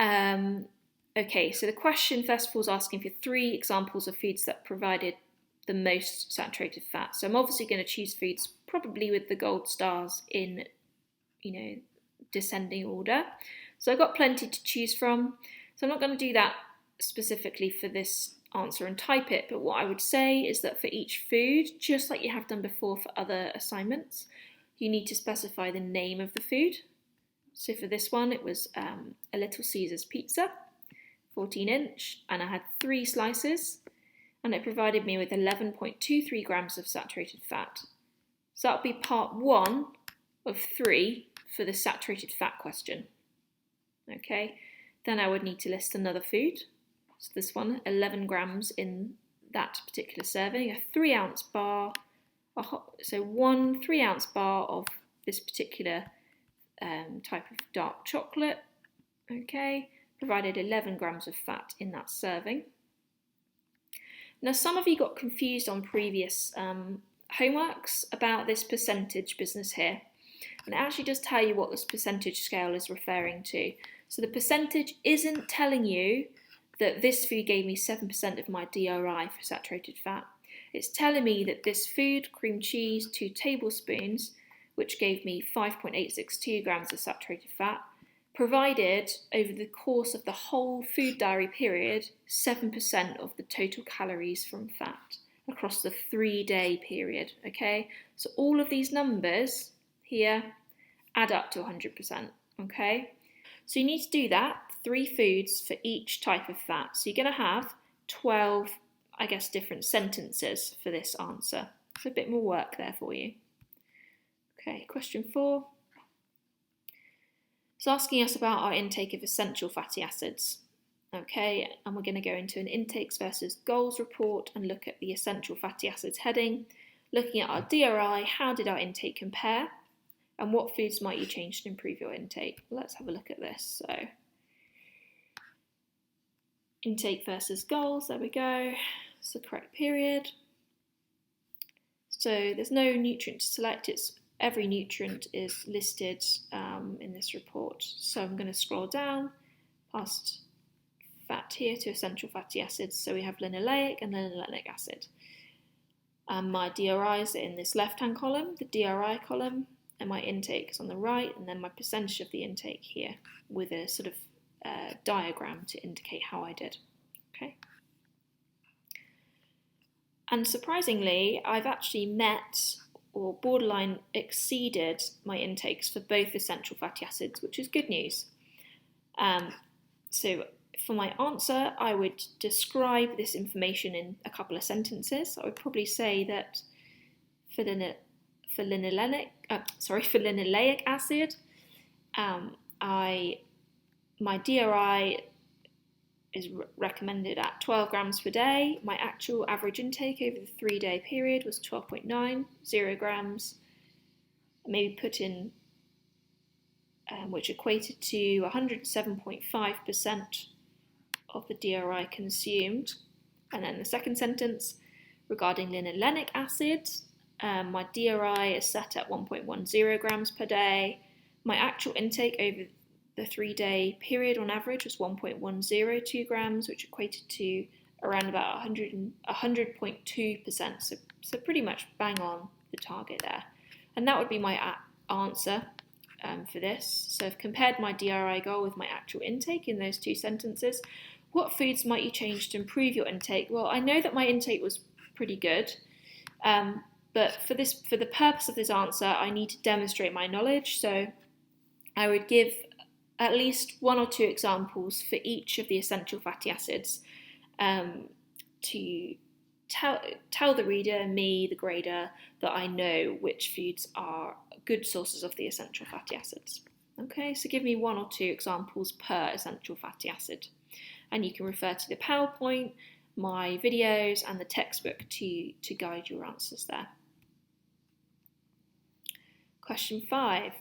Okay, so the question first of all is asking for 3 examples of foods that provided the most saturated fat. So I'm obviously going to choose foods probably with the gold stars in, descending order. So I've got plenty to choose from. So I'm not going to do that specifically for this answer and type it, but what I would say is that for each food, just like you have done before for other assignments, you need to specify the name of the food. So for this one, it was a Little Caesars pizza, 14-inch, and I had 3 slices, and it provided me with 11.23 grams of saturated fat. So that would be part 1 of 3 for the saturated fat question. Okay, then I would need to list another food. So this one, 11 grams in that particular serving, a 3-ounce bar, so 1 3-ounce bar of this particular type of dark chocolate, okay, provided 11 grams of fat in that serving. Now, some of you got confused on previous homeworks about this percentage business here, and it actually does tell you what this percentage scale is referring to. So the percentage isn't telling you that this food gave me 7% of my DRI for saturated fat. It's telling me that this food, cream cheese, 2 tablespoons, which gave me 5.862 grams of saturated fat, provided over the course of the whole food diary period 7% of the total calories from fat across the 3-day period. Okay, so all of these numbers here add up to 100%. Okay, so you need to do that, 3 foods for each type of fat. So you're going to have 12, different sentences for this answer. So a bit more work there for you. Okay, question 4. It's asking us about our intake of essential fatty acids. Okay, and we're going to go into an intakes versus goals report and look at the essential fatty acids heading, looking at our DRI, how did our intake compare, and what foods might you change to improve your intake. Let's have a look at this. So, intake versus goals, there we go. It's the correct period. So there's no nutrient to select, every nutrient is listed in this report. So I'm going to scroll down past fat here to essential fatty acids. So we have linoleic and linolenic acid. My DRIs are in this left-hand column, the DRI column, and my intake is on the right, and then my percentage of the intake here with a sort of diagram to indicate how I did. Okay. And surprisingly, I've actually met or borderline exceeded my intakes for both essential fatty acids, which is good news. So for my answer, I would describe this information in a couple of sentences. I would probably say that for linoleic acid, my DRI is recommended at 12 grams per day. My actual average intake over the 3-day period was 12.90 grams. Maybe put in, which equated to 107.5% of the DRI consumed. And then the second sentence regarding linolenic acid, my DRI is set at 1.10 grams per day. My actual intake over the 3-day period on average was 1.102 grams, which equated to around about 100.2%, so pretty much bang on the target there. And that would be my answer for this. So I've compared my DRI goal with my actual intake in those 2 sentences. What foods might you change to improve your intake? Well, I know that my intake was pretty good, but for the purpose of this answer, I need to demonstrate my knowledge. So I would give at least 1 or 2 examples for each of the essential fatty acids to tell the reader, me, the grader, that I know which foods are good sources of the essential fatty acids. Okay, so give me 1 or 2 examples per essential fatty acid. And you can refer to the PowerPoint, my videos, and the textbook to guide your answers there. Question 5.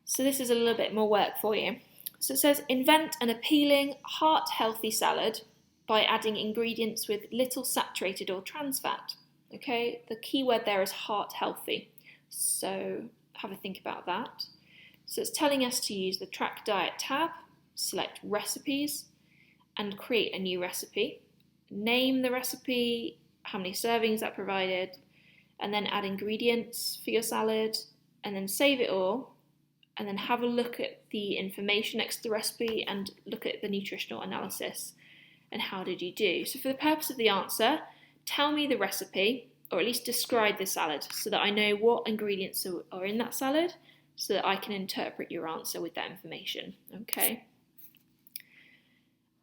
So this is a little bit more work for you. So it says, invent an appealing, heart-healthy salad by adding ingredients with little saturated or trans fat. Okay, the key word there is heart-healthy. So have a think about that. So it's telling us to use the Track Diet tab select recipes and create a new recipe. Name the recipe, how many servings that provided, and then add ingredients for your salad, and then save it all, and then have a look at the information next to the recipe and look at the nutritional analysis and how did you do. So for the purpose of the answer, tell me the recipe, or at least describe the salad so that I know what ingredients are in that salad so that I can interpret your answer with that information, okay?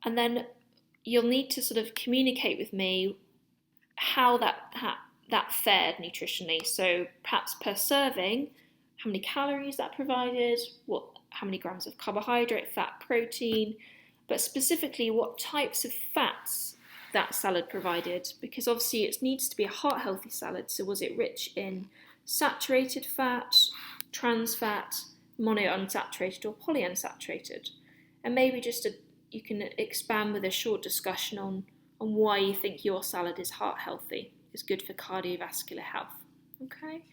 And then you'll need to sort of communicate with me how that fared nutritionally. So perhaps per serving, how many calories that provided, how many grams of carbohydrate, fat, protein, but specifically what types of fats that salad provided, because obviously it needs to be a heart-healthy salad. So was it rich in saturated fat, trans fat, monounsaturated or polyunsaturated? And maybe you can expand with a short discussion on why you think your salad is heart-healthy, is good for cardiovascular health. Okay,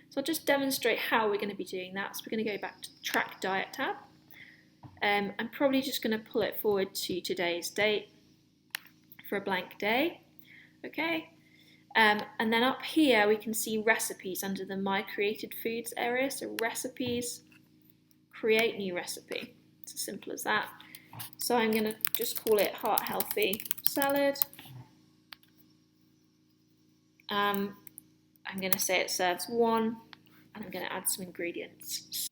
so I'll just demonstrate how we're going to be doing that. So we're going to go back to the Track Diet tab. I'm probably just going to pull it forward to today's date for a blank day. Okay, and then up here we can see recipes under the My Created Foods area. So recipes, create new recipe. It's as simple as that. So I'm going to just call it Heart Healthy Salad. I'm going to say it serves 1, and I'm going to add some ingredients.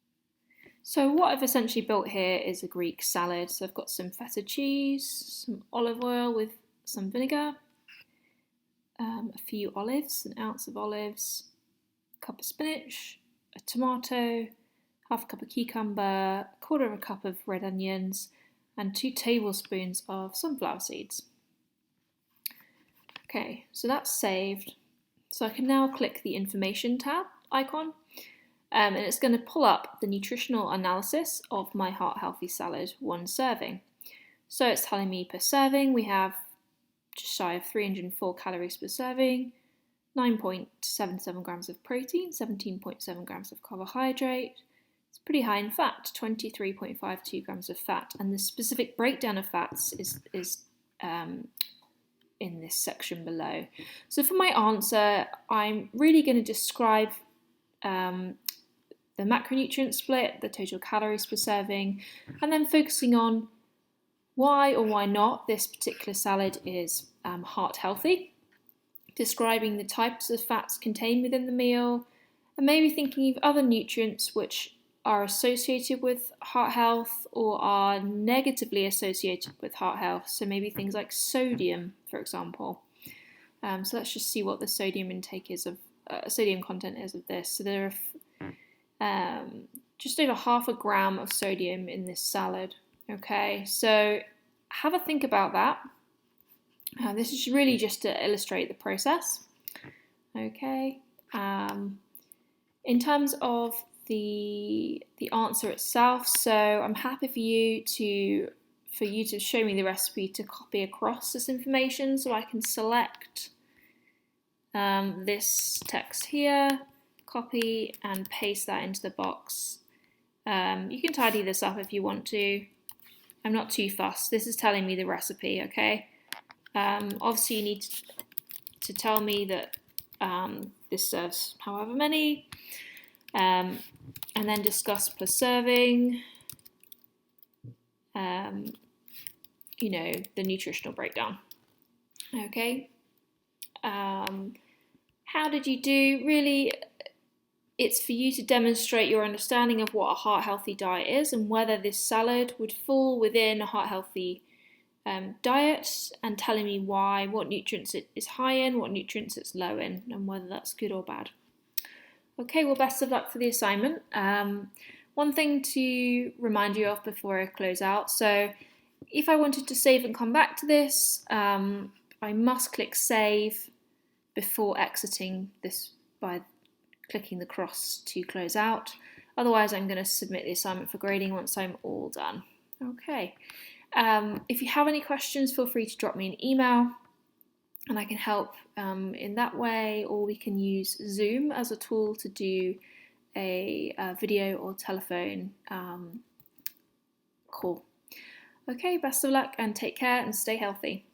So what I've essentially built here is a Greek salad. So I've got some feta cheese, some olive oil with some vinegar, a few olives, an ounce of olives, a cup of spinach, a tomato, half a cup of cucumber, a quarter of a cup of red onions, and 2 tablespoons of sunflower seeds. Okay, so that's saved. So I can now click the information tab icon, and it's going to pull up the nutritional analysis of my heart healthy salad 1 serving. So it's telling me per serving we have just shy of 304 calories per serving, 9.77 grams of protein, 17.7 grams of carbohydrate. It's pretty high in fat, 23.52 grams of fat, and the specific breakdown of fats is in this section below. So for my answer, I'm really going to describe the macronutrient split, the total calories per serving, and then focusing on why or why not this particular salad is heart healthy, describing the types of fats contained within the meal, and maybe thinking of other nutrients which are associated with heart health or are negatively associated with heart health. So maybe things like sodium, for example. So let's just see what the sodium intake is of sodium content is of this. So there are just over half a gram of sodium in this salad. Okay, so have a think about that. This is really just to illustrate the process. Okay, in terms of the answer itself, so I'm happy for you to show me the recipe to copy across this information, so I can select this text here, copy and paste that into the box. You can tidy this up if you want to. I'm not too fussed. This is telling me the recipe, okay? Obviously you need to tell me that this serves however many, and then discuss per serving, you know, the nutritional breakdown. Okay. How did you do? Really, it's for you to demonstrate your understanding of what a heart-healthy diet is and whether this salad would fall within a heart-healthy diet, and telling me why, what nutrients it is high in, what nutrients it's low in, and whether that's good or bad. Okay, well, best of luck for the assignment. One thing to remind you of before I close out, so if I wanted to save and come back to this, I must click save before exiting this by clicking the cross to close out. Otherwise, I'm going to submit the assignment for grading once I'm all done. Okay. If you have any questions, feel free to drop me an email and I can help in that way, or we can use Zoom as a tool to do a video or telephone call. Okay, best of luck and take care and stay healthy.